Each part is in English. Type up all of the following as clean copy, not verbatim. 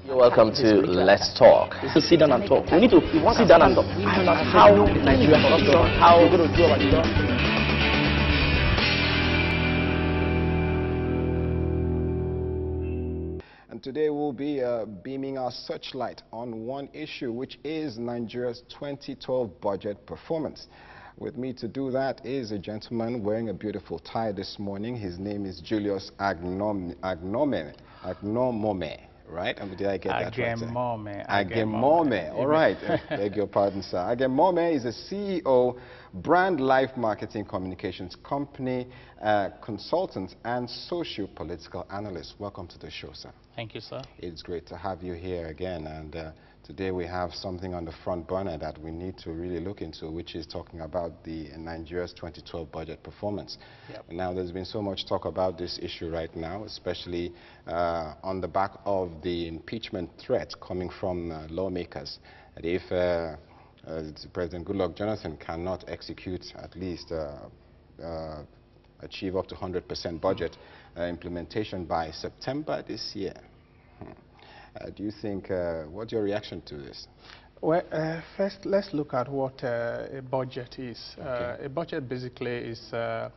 You're welcome to Let's Talk. To sit down and talk. We need to sit down and talk. How Nigeria how we're going to do our job. And today we'll be beaming our searchlight on one issue, which is Nigeria's 2012 budget performance. With me to do that is a gentleman wearing a beautiful tie this morning. His name is Julius Agnomome, right? Did I get that right? Agnomome. All right. Beg your pardon, sir. Agnomome is a CEO, brand life marketing communications company, consultant, and socio-political analyst. Welcome to the show, sir. Thank you, sir. It's great to have you here again. And today we have something on the front burner that we need to really look into, which is talking about the Nigeria's 2012 budget performance. Yep. Now, there's been so much talk about this issue right now, especially on the back of the impeachment threat coming from lawmakers. That if President Goodluck Jonathan cannot execute, at least achieve up to 100% budget implementation by September this year. Do you think, what's your reaction to this? Well, first, let's look at what a budget is. Okay. A budget basically is a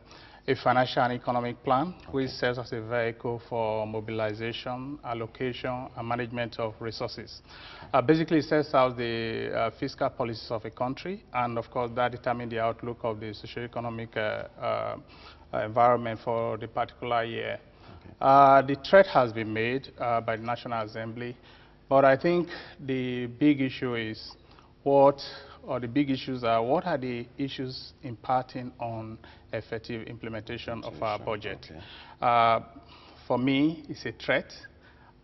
financial and economic plan, which serves as a vehicle for mobilization, allocation, and management of resources. Basically, it sets out the fiscal policies of a country, and of course, that determines the outlook of the socio-economic environment for the particular year. The threat has been made by the National Assembly, but I think the big issue is what are the issues impacting on effective implementation of our budget. Okay. For me, it's a threat,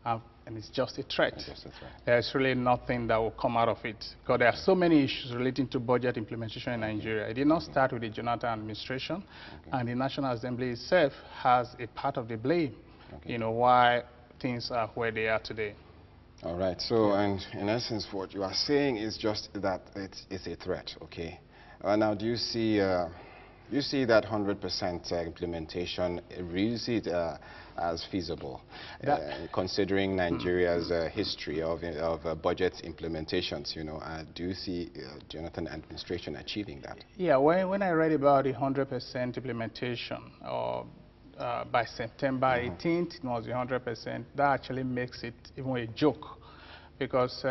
and it's just a threat. There's really nothing that will come out of it, because there are so many issues relating to budget implementation in Nigeria. It did not start with the Jonathan administration, and the National Assembly itself has a part of the blame, you know, why things are where they are today. All right. So, and in essence, what you are saying is just that it's a threat. Okay. Now, do you see that 100% implementation? Do you see it as feasible, considering Nigeria's history of budget implementations? You know, do you see Jonathan administration achieving that? Yeah. When I read about the 100% implementation, by September 18th, it was 100%. That actually makes it even a joke, because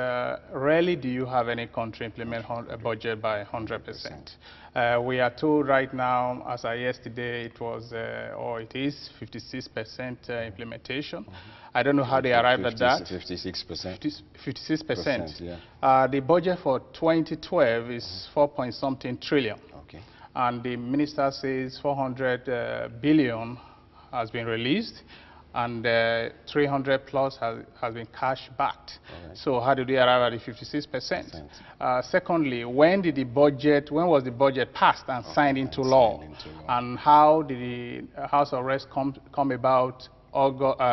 rarely do you have any country implement a budget by 100%. We are told right now, as of yesterday, it was, or it is 56% implementation. I don't know how they arrived at that. 56%. 56%. Yeah. The budget for 2012 is 4-point-something trillion. Okay. And the minister says 400 billion has been released, and 300 plus has been cash backed. Right. So how did they arrive at the 56%? Secondly, when was the budget passed and signed into law? And how did the House of Reps come about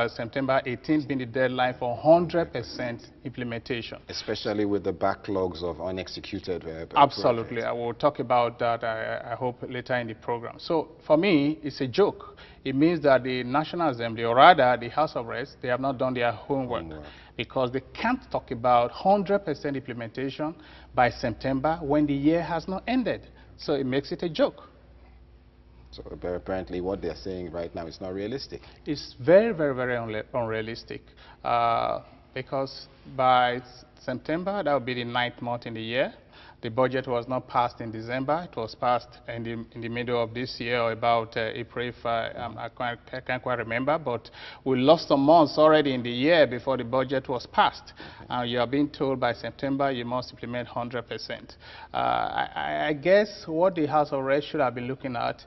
September 18th being the deadline for 100% implementation? Especially with the backlogs of unexecuted Absolutely. projects. I will talk about that, I hope, later in the program. So for me, it's a joke. It means that the National Assembly, or rather the House of Reps, they have not done their homework, because they can't talk about 100% implementation by September when the year has not ended. So it makes it a joke. So apparently what they're saying right now is not realistic. It's very, very, very unrealistic, because by September, that will be the 9th month in the year. The budget was not passed in December. It was passed in the middle of this year, or about April, if I can't quite remember. But we lost some months already in the year before the budget was passed. You are being told by September you must implement 100%. I guess what the House of Reps should have been looking at,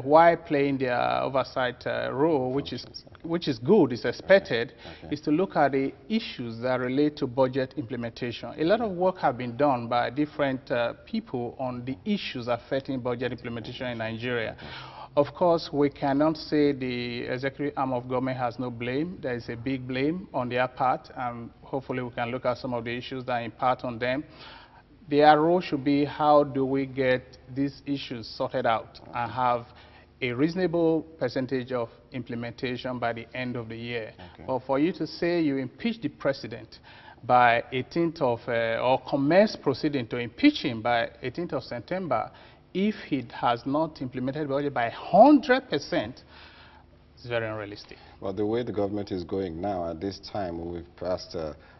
why playing their oversight role, which is good, is expected, is to look at the issues that relate to budget implementation. A lot of work has been done by different people on the issues affecting budget implementation in Nigeria. Of course, we cannot say the executive arm of government has no blame. There is a big blame on their part, and hopefully we can look at some of the issues that impact on them. Their role should be, how do we get these issues sorted out and have a reasonable percentage of implementation by the end of the year. Okay. But for you to say you impeach the president by 18th of, or commence proceeding to impeach him by 18th of September, if he has not implemented the budget by 100%, it's very unrealistic. Well, the way the government is going now, at this time, we've passed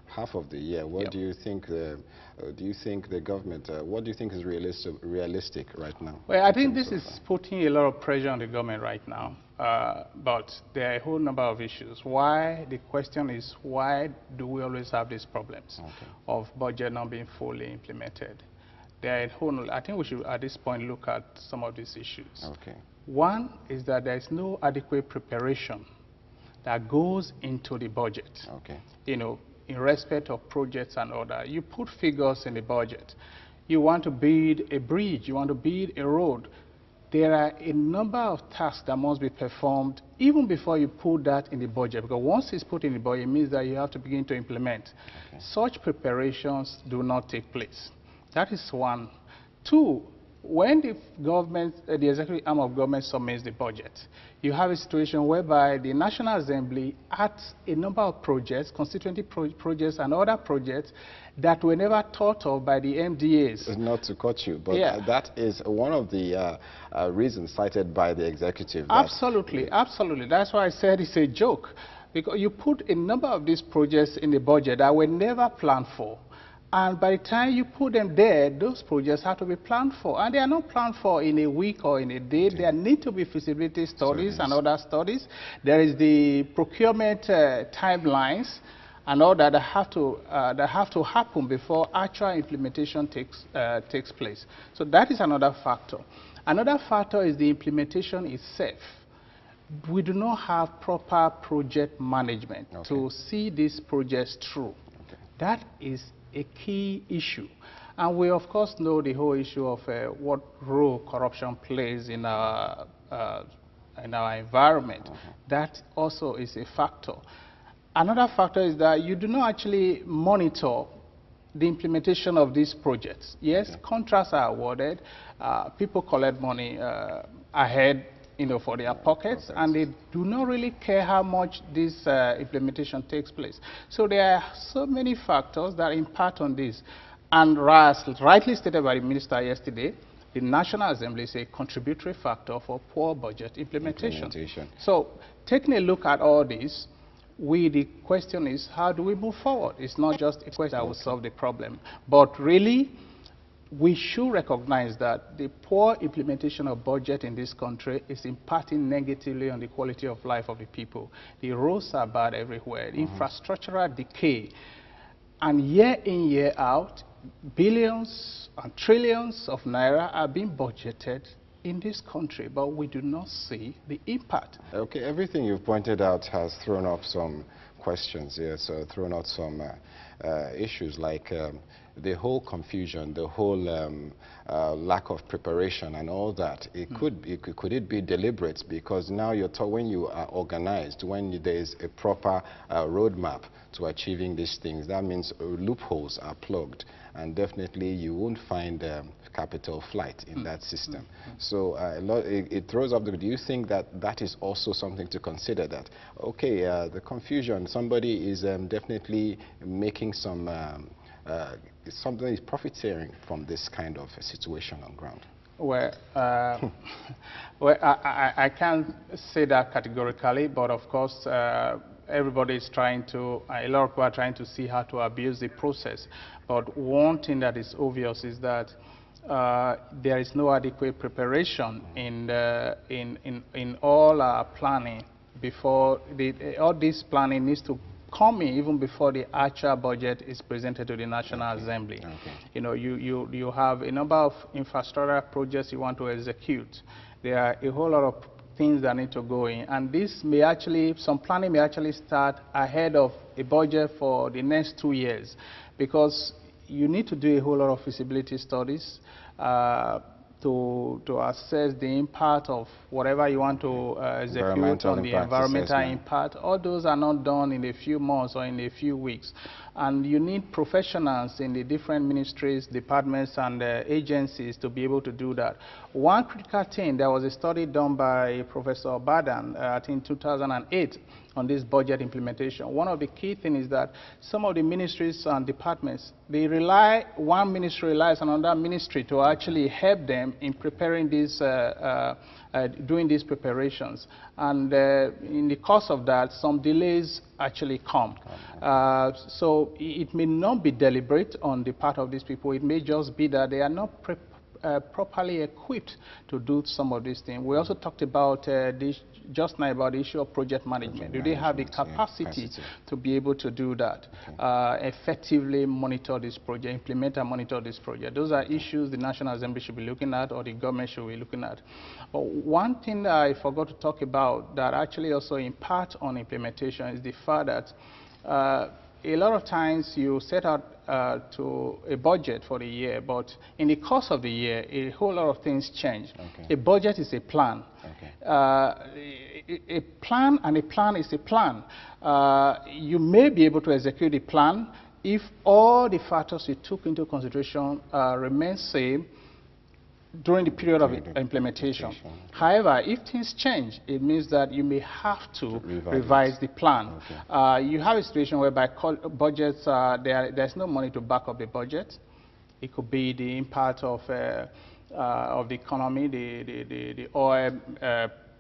half of the year. What do you think? Do you think the government? What do you think is realistic right now? Well, I think this is putting a lot of pressure on the government right now. But there are a whole number of issues. Why? The question is, why do we always have these problems of budget not being fully implemented? There are a whole. I think we should, at this point, look at some of these issues. Okay. One is that there is no adequate preparation that goes into the budget. Okay. You know, in respect of projects and other. You put figures in the budget. You want to build a bridge, you want to build a road. There are a number of tasks that must be performed even before you put that in the budget, because once it's put in the budget, it means that you have to begin to implement. Okay. Such preparations do not take place. That is one. Two, when the government, the executive arm of government submits the budget, you have a situation whereby the National Assembly adds a number of projects, constituency projects and other projects that were never thought of by the MDAs. Not to cut you, but that is one of the reasons cited by the executive. Absolutely, absolutely. That's why I said it's a joke, because you put a number of these projects in the budget that were never planned for. And by the time you put them there, those projects have to be planned for. And they are not planned for in a week or in a day. There need to be feasibility studies and other studies. There is the procurement timelines and all that have to happen before actual implementation takes place. So that is another factor. Another factor is the implementation itself. We do not have proper project management to see these projects through. That is a key issue. And we, of course, know the whole issue of what role corruption plays in our environment. That also is a factor. Another factor is that you do not actually monitor the implementation of these projects. Yes, contracts are awarded, people collect money ahead, you know, for their pockets, and they do not really care how much this implementation takes place. So there are so many factors that impact on this. And as rightly stated by the minister yesterday, the National Assembly is a contributory factor for poor budget implementation. So taking a look at all this, the question is, how do we move forward? It's not just a question that will solve the problem, but really, we should recognize that the poor implementation of budget in this country is impacting negatively on the quality of life of the people. The roads are bad everywhere, infrastructural decay, and year in, year out, billions and trillions of naira are being budgeted in this country, but we do not see the impact. Okay, everything you've pointed out has thrown up some questions, yes, thrown out some issues like the whole confusion, the whole lack of preparation and all that. Could it be deliberate? Because now when you are organized, when there is a proper roadmap to achieving these things, that means loopholes are plugged, and definitely you won't find capital flight in that system. So it throws up do you think that that is also something to consider, that, okay, the confusion, somebody is definitely making some somebody is profiteering from this kind of a situation on ground? Well, I can't say that categorically, but of course, everybody is trying to, a lot of people are trying to see how to abuse the process. But one thing that is obvious is that there is no adequate preparation in all our planning before all this planning needs to come in even before the actual budget is presented to the National Assembly. You know, you have a number of infrastructure projects you want to execute. There are a whole lot of things that need to go in, and this may actually, some planning may actually start ahead of a budget for the next 2 years, because you need to do a whole lot of feasibility studies, to assess the impact of whatever you want to execute on the environmental impact. All those are not done in a few months or in a few weeks. And you need professionals in the different ministries, departments, and agencies to be able to do that. One critical thing, there was a study done by Professor Badan, I think 2008, on this budget implementation. One of the key things is that some of the ministries and departments, one ministry relies on another ministry to actually help them in preparing these, doing these preparations. And in the course of that, some delays actually come. So it may not be deliberate on the part of these people. It may just be that they are not properly equipped to do some of these things. We also talked about this just now about the issue of project management. Do they have the capacity to be able to do that, effectively monitor this project, implement and monitor this project? Those are issues the National Assembly should be looking at, or the government should be looking at. But one thing that I forgot to talk about that actually also impacts on implementation is the fact that a lot of times you set out to a budget for the year, but in the course of the year, a whole lot of things change. A budget is a plan. A plan and a plan is a plan. You may be able to execute the plan if all the factors you took into consideration remain same during the period of implementation. However, if things change, it means that you may have to revise the plan. You have a situation whereby budgets, there's no money to back up the budget. It could be the impact of the economy, the oil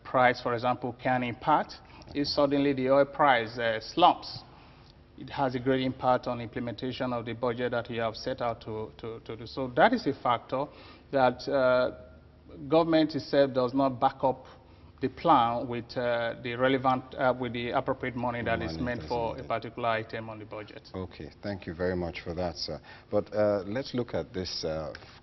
price, for example, can impact. If suddenly the oil price slumps, it has a great impact on implementation of the budget that you have set out to do. So that is a factor that government itself does not back up the plan with the relevant, with the appropriate money that is meant for a particular item on the budget. Okay, thank you very much for that, sir. But let's look at this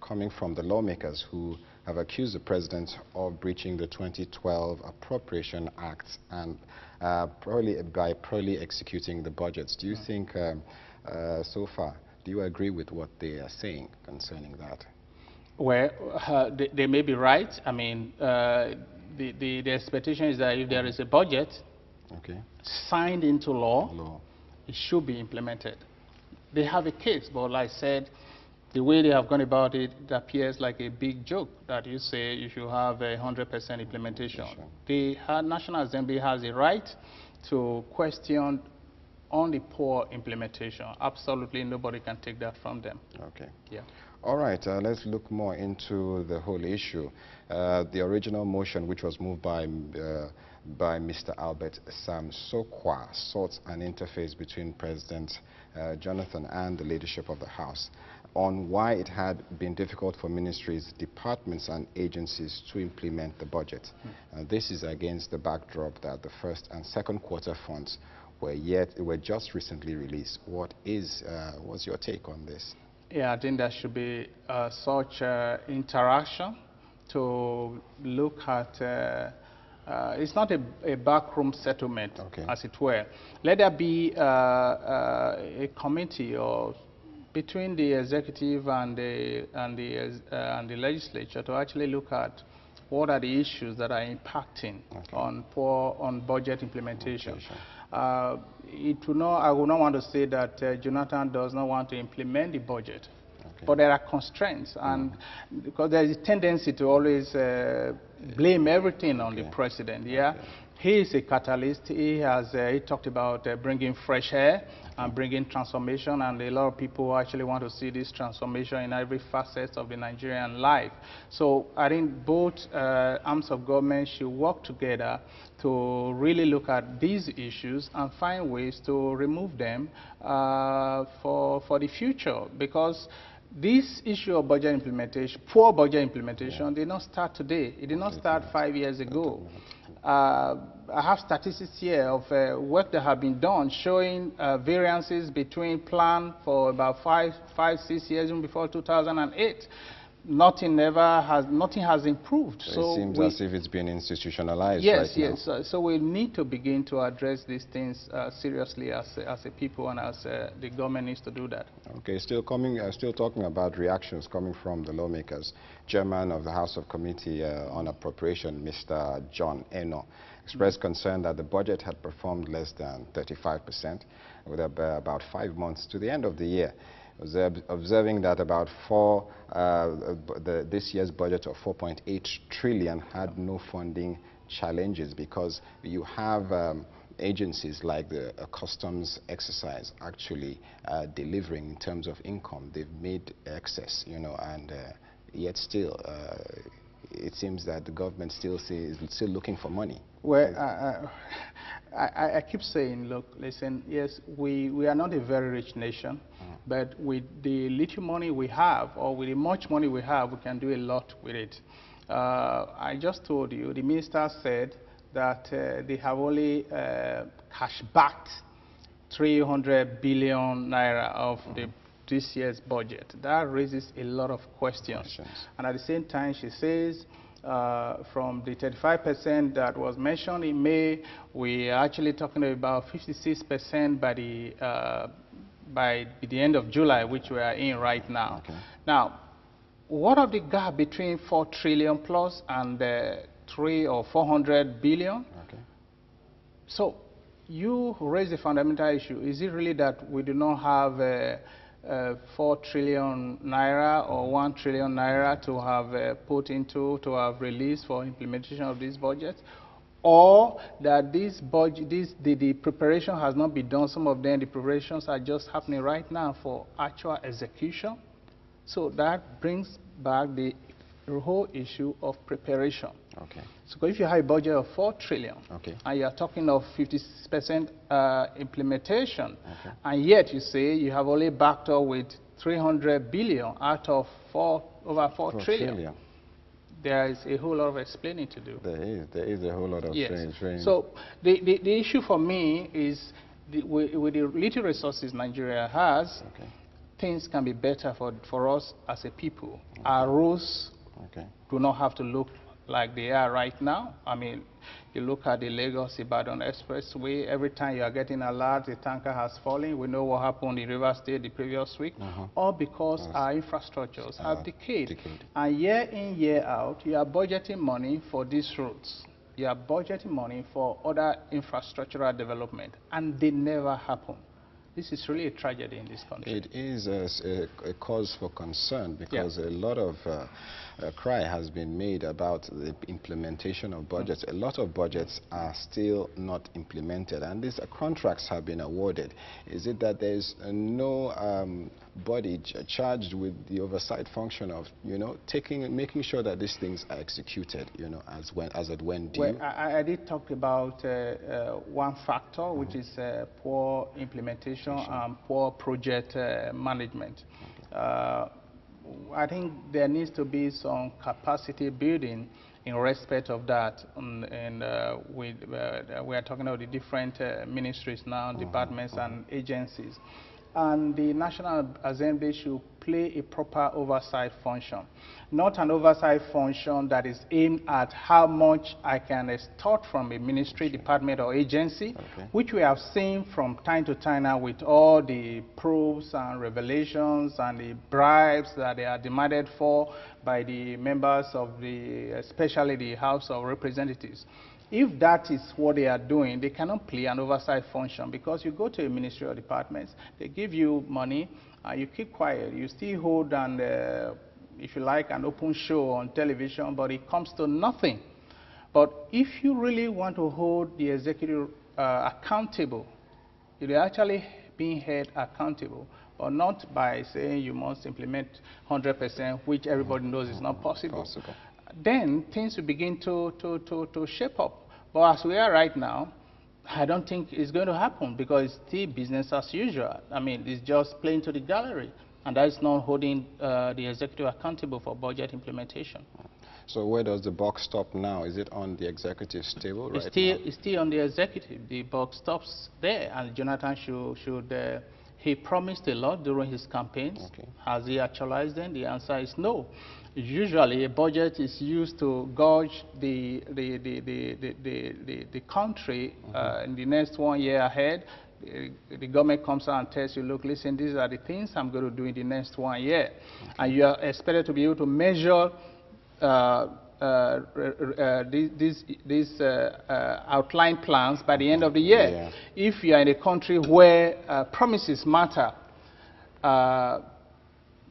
coming from the lawmakers who have accused the president of breaching the 2012 Appropriation Act and by poorly executing the budgets. Do you think, so far, do you agree with what they are saying concerning that? Well, they may be right. I mean, the expectation is that if there is a budget signed into law, it should be implemented. They have a case, but like I said, the way they have gone about it, it appears like a big joke that you say you should have 100% implementation. The National Assembly has a right to question on the poor implementation. Absolutely nobody can take that from them. Okay. Yeah. All right, let's look more into the whole issue. The original motion, which was moved by Mr. Albert Sam Sokwa, sought an interface between President Jonathan and the leadership of the House on why it had been difficult for ministries, departments, and agencies to implement the budget. This is against the backdrop that the first and second quarter funds were just recently released. What's your take on this? Yeah, I think there should be such interaction to look at. It's not a backroom settlement, as it were. Let there be a committee or between the executive and the legislature to actually look at what are the issues that are impacting on budget implementation. I would not want to say that Jonathan does not want to implement the budget, but there are constraints, and because there is a tendency to always blame everything on the president. He is a catalyst. He talked about bringing fresh air and bringing transformation, and a lot of people actually want to see this transformation in every facet of the Nigerian life. So I think both arms of government should work together to really look at these issues and find ways to remove them for the future, because this issue of budget implementation, poor budget implementation, did not start today. It did not start 5 years ago. I have statistics here of work that have been done showing variances between plan for about 5, 6 years even before 2008. nothing has improved. So it seems as if it's been institutionalized yes, right now. Yes. So we need to begin to address these things seriously as a people, and as the government needs to do that. Okay, still talking about reactions coming from the lawmakers. Chairman of the House of Committee on Appropriation, Mr. John Eno, expressed concern that the budget had performed less than 35%, with about 5 months to the end of the year. Observing that about this year's budget of 4.8 trillion had no funding challenges, because you have agencies like the customs exercise actually delivering in terms of income. They've made excess, you know, and yet still it seems that the government is still looking for money. Well, I keep saying, look, listen, yes, we are not a very rich nation, but with the little money we have, or with the much money we have, we can do a lot with it. I just told you, the minister said that they have only cash backed 300 billion naira of this year's budget. That raises a lot of questions. And at the same time, she says, from the 35% that was mentioned in May, we are actually talking about 56% by the end of July, which we are in right now. Okay. Now, what of the gap between 4 trillion plus and 300 or 400 billion? Okay. So you raise a fundamental issue. Is it really that we do not have 4 trillion naira or 1 trillion naira to have to have released for implementation of this budget? Or that this budget, the preparation has not been done? Some of them, the preparations are just happening right now for actual execution. So that brings back the whole issue of preparation. Okay. So if you have a budget of 4 trillion, okay, and you are talking of 50% implementation, okay, and yet you say you have only backed up with 300 billion out of over 4 trillion. There is a whole lot of explaining to do. There is a whole lot of explaining. So the issue for me is, with the little resources Nigeria has, okay, things can be better for us as a people. Okay. Our roads do not have to look like they are right now. I mean, you look at the Lagos-Ibadan Expressway, every time you are getting a alert, the tanker has fallen. We know what happened in River State the previous week, all because our infrastructures have decayed. And year in, year out, you are budgeting money for these roads. You are budgeting money for other infrastructural development, and they never happen. This is really a tragedy in this country. It is a cause for concern, because a lot of cry has been made about the implementation of budgets. A lot of budgets are still not implemented, and these contracts have been awarded. Is it that there is no body charged with the oversight function of, you know, making sure that these things are executed, you know, as it when due? Well, I did talk about one factor, which is poor implementation and poor project management. I think there needs to be some capacity building in respect of that, and we are talking about the different ministries now, departments and agencies. And the National Assembly should play a proper oversight function, not an oversight function that is aimed at how much I can extort from a ministry, department, or agency, which we have seen from time to time now with all the proofs and revelations and the bribes that they are demanded for by the members of especially the House of Representatives. If that is what they are doing, they cannot play an oversight function, because you go to a ministry or departments, they give you money, you keep quiet, you still hold and if you like, an open show on television, but it comes to nothing. But if you really want to hold the executive accountable, you're actually being held accountable, but not by saying you must implement 100%, which everybody knows is not possible. Then things will begin to shape up. But as we are right now, I don't think it's going to happen, because it's still business as usual. I mean, it's just playing to the gallery, and that is not holding the executive accountable for budget implementation. So where does the buck stop now? Is it on the executive's table right now? It's still on the executive. The buck stops there, and Jonathan should He promised a lot during his campaigns. Okay. Has he actualized them? The answer is no. Usually, a budget is used to gauge the country in the next 1 year ahead. The government comes out and tells you, look, listen, these are the things I'm going to do in the next 1 year. Okay. And you are expected to be able to measure these outline plans by the end of the year. Yeah. If you are in a country where promises matter,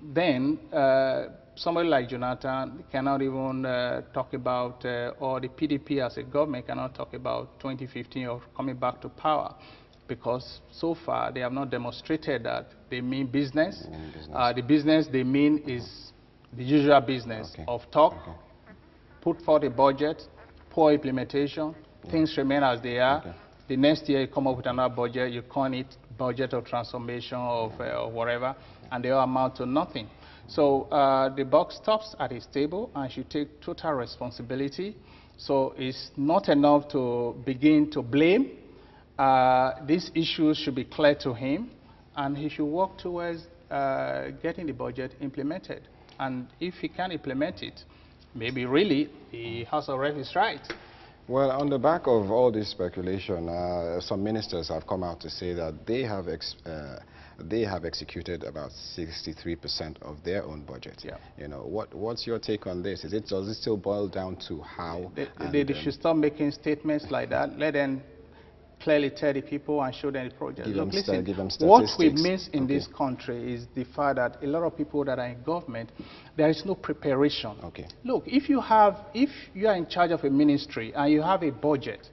then somebody like Jonathan cannot even talk about, or the PDP as a government cannot talk about 2015 or coming back to power, because so far they have not demonstrated that they mean business. The business they mean is the usual business of talk, put forth a budget, poor implementation, things remain as they are. The next year you come up with another budget, you call it budget of transformation of whatever, and they all amount to nothing. So the buck stops at his table and should take total responsibility. So it's not enough to begin to blame. These issues should be clear to him, and he should work towards getting the budget implemented. And if he can implement it, maybe really the House of Reps is right. Well, on the back of all this speculation, some ministers have come out to say that they have executed about 63% of their own budget. Yeah. You know, what's your take on this? Does it still boil down to how? They should stop making statements like that. Let them clearly tell the people and show them the project. Look, listen, what we miss in this country is the fact that a lot of people that are in government, there is no preparation. Look, if you are in charge of a ministry and you have a budget,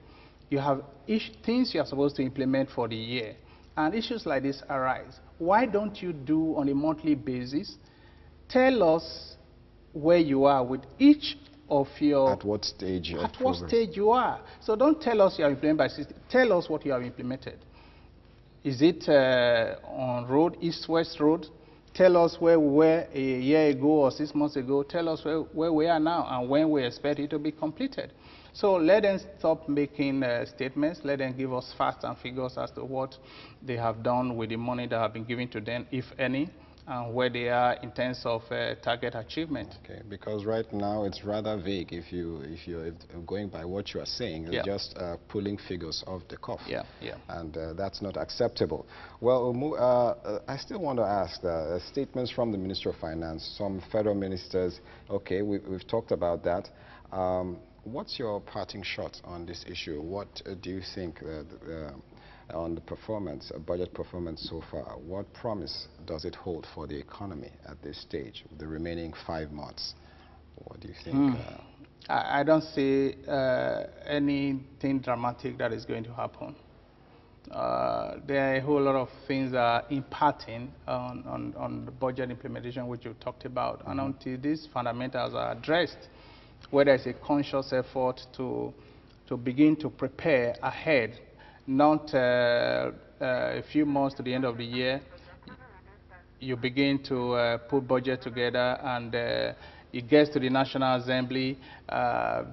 you have things you are supposed to implement for the year, and issues like this arise, why don't you do on a monthly basis? Tell us where you are with each of your... At what stage? At what stage you are. So don't tell us you have implemented by 60. Tell us what you have implemented. Is it on road, east-west road? Tell us where we were a year ago or 6 months ago. Tell us where we are now and when we expect it to be completed. So let them stop making statements. Let them give us facts and figures as to what they have done with the money that have been given to them, if any, and where they are in terms of target achievement. Okay, because right now it's rather vague. If you're going by what you are saying, it's just pulling figures off the cuff. And that's not acceptable. Well, I still want to ask statements from the Minister of Finance, some federal ministers. Okay, we've talked about that. What's your parting shot on this issue? What do you think on the performance, budget performance so far? What promise does it hold for the economy at this stage, the remaining 5 months? What do you think? I don't see anything dramatic that is going to happen. There are a whole lot of things that are impacting on the budget implementation, which you talked about. And until these fundamentals are addressed, where there's a conscious effort to begin to prepare ahead, not a few months to the end of the year, you begin to put budget together, and it gets to the National Assembly,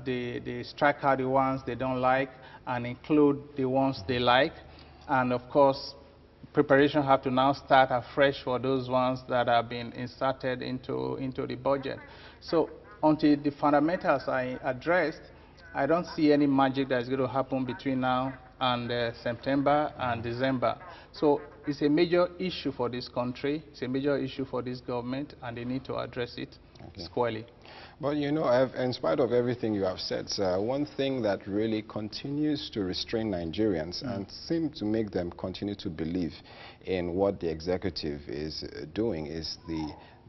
they strike out the ones they don't like and include the ones they like. And of course, preparation have to now start afresh for those ones that have been inserted into the budget. So until the fundamentals are addressed, I don't see any magic that's going to happen between now and September and December. So it's a major issue for this country, it's a major issue for this government, and they need to address it squarely. But you know, in spite of everything you have said, sir, one thing that really continues to restrain Nigerians and seem to make them continue to believe in what the executive is doing is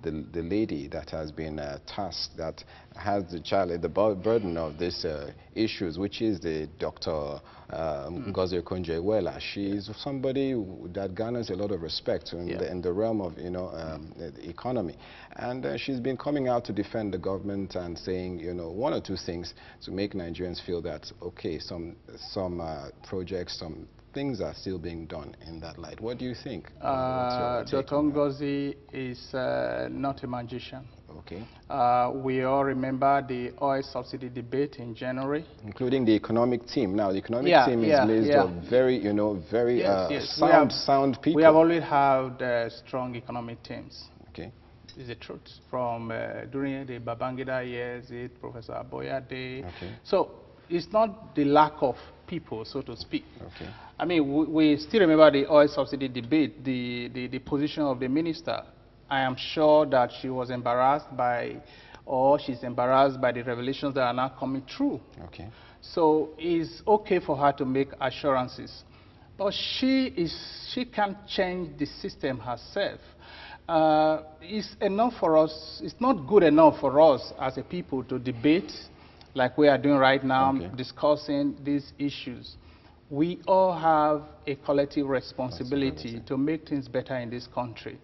the lady that has been tasked, that has the burden of these issues, which is the Dr. Ngozi Okonjo-Iweala. She is somebody that garners a lot of respect in the realm of the economy, and she's been coming out to defend the government and saying one or two things to make Nigerians feel that okay, some projects, some things are still being done in that light. What do you think? Dr. Ngozi is not a magician. Okay. We all remember the oil subsidy debate in January. Including the economic team. Now, the economic team is based on very, very sound people. We have always had strong economic teams. Okay. Is the truth. From during the Babangida years, Professor Aboyade. Okay. So it's not the lack of people, so to speak. Okay. I mean, we still remember the oil subsidy debate, the position of the minister. I am sure that she was embarrassed by, or she's embarrassed by the revelations that are now coming true. Okay. So it's okay for her to make assurances. But she can't change the system herself. It's enough for us, it's not good enough for us as a people to debate like we are doing right now, discussing these issues. We all have a collective responsibility to make things better in this country.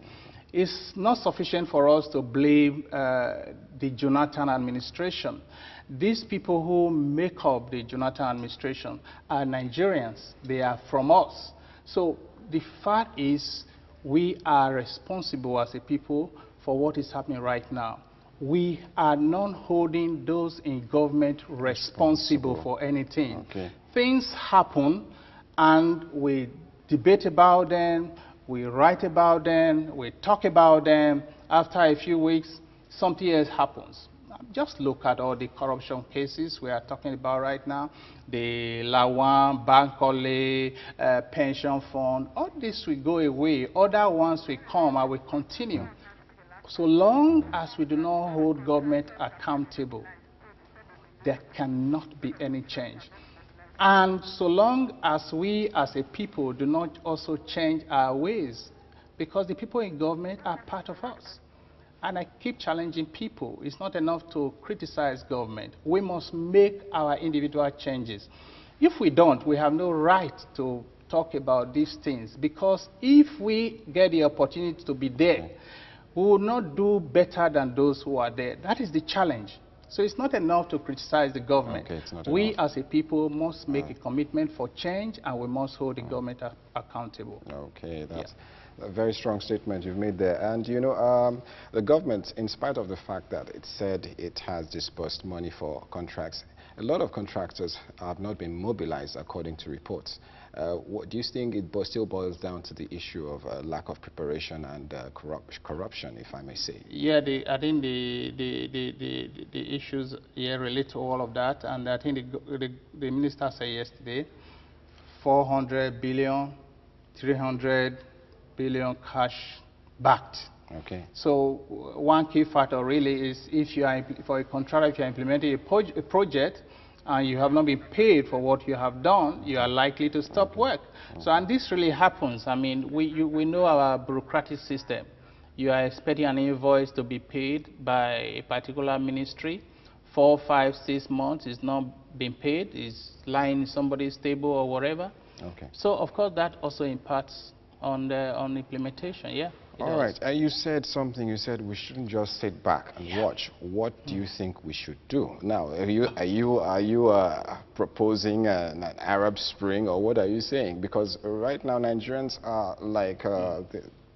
It's not sufficient for us to blame the Jonathan administration. These people who make up the Jonathan administration are Nigerians. They are from us. So the fact is, we are responsible as a people for what is happening right now. We are not holding those in government responsible for anything. Okay. Things happen, and we debate about them, we write about them, we talk about them. After a few weeks, something else happens. Just look at all the corruption cases we are talking about right now, the Lawan, Bankole, pension fund. All this will go away. Other ones will come and will continue. So long as we do not hold government accountable, there cannot be any change. And so long as we as a people do not also change our ways, because the people in government are part of us. And I keep challenging people. It's not enough to criticize government. We must make our individual changes. If we don't, we have no right to talk about these things, because if we get the opportunity to be there, we will not do better than those who are there. That is the challenge. So it's not enough to criticize the government. We as a people must make a commitment for change, and we must hold the government accountable. Okay, that's a very strong statement you've made there. And you know, the government, in spite of the fact that it said it has disbursed money for contracts, a lot of contractors have not been mobilized according to reports. What do you think it still boils down to the issue of lack of preparation and corruption, if I may say? Yeah, I think the issues here relate to all of that, and I think the minister said yesterday, 400 billion, 300 billion cash backed. Okay. So one key factor really is, if you are, for a contractor, if you are implementing a project and you have not been paid for what you have done, you are likely to stop work. So, and this really happens. I mean, we know our bureaucratic system. You are expecting an invoice to be paid by a particular ministry. 4, 5, 6 months is not being paid, is lying in somebody's table or whatever. Okay. So, of course, that also impacts on implementation. Yeah. All right. You said something. You said we shouldn't just sit back and watch. What do you think we should do now? Are you proposing an Arab Spring, or what are you saying? Because right now Nigerians are like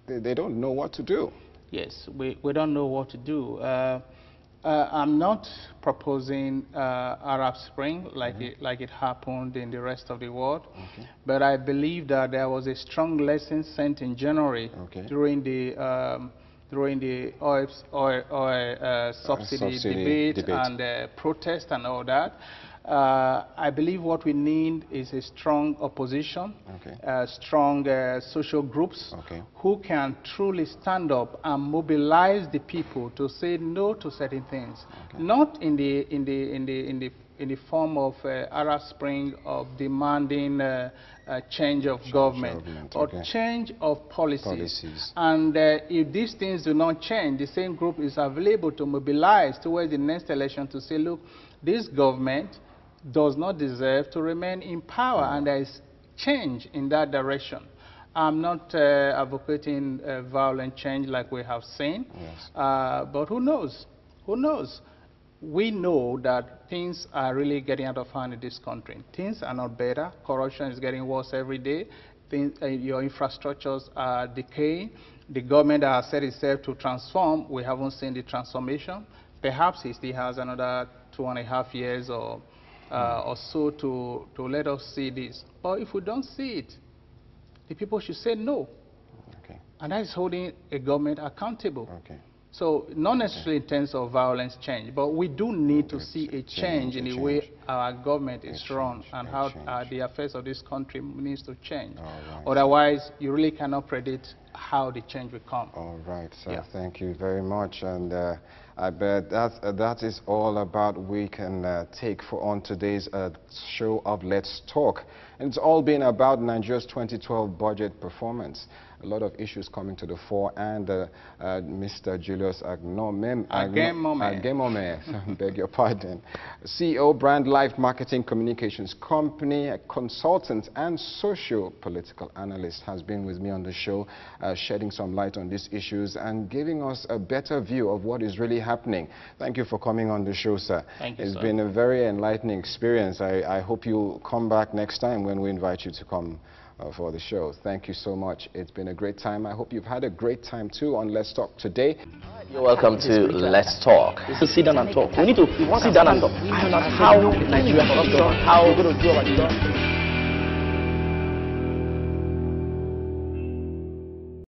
they don't know what to do. Yes, we don't know what to do. I'm not proposing Arab Spring like it happened in the rest of the world, but I believe that there was a strong lesson sent in January during the oil subsidy debate and protest and all that. I believe what we need is a strong opposition, strong social groups who can truly stand up and mobilize the people to say no to certain things, not in the form of Arab Spring of demanding a change of government, but change of policies. And if these things do not change, the same group is available to mobilize towards the next election to say, look, this government does not deserve to remain in power, and there is change in that direction. I'm not advocating violent change like we have seen, but who knows? Who knows? We know that things are really getting out of hand in this country. Things are not better. Corruption is getting worse every day. your infrastructures are decaying. The government that has set itself to transform, we haven't seen the transformation. Perhaps he still has another 2.5 years or so to let us see this. But if we don't see it, the people should say no. Okay. And that is holding a government accountable. Okay. So not necessarily in terms of violence change, but we do need to see a change in the way our government is run and how the affairs of this country needs to change. Right. Otherwise, you really cannot predict how the change will come. All right, sir. Yeah. Thank you very much. And I bet that is all about we can take for on today's show of Let's Talk. And it's all been about Nigeria's 2012 budget performance. A lot of issues coming to the fore, and Mr. Julius Agnomome, beg your pardon, CEO, Brand Life Marketing Communications Company, a consultant and socio-political analyst, has been with me on the show, shedding some light on these issues and giving us a better view of what is really happening. Thank you for coming on the show, sir. Thank you, It's sir. been a very enlightening experience. I hope you'll come back next time when we invite you to come for the show. Thank you so much. It's been a great time. I hope you've had a great time too on Let's Talk today. You're welcome to Let's Talk. We sit down and talk. We need to sit down and talk. How Nigeria, how we're going to do about the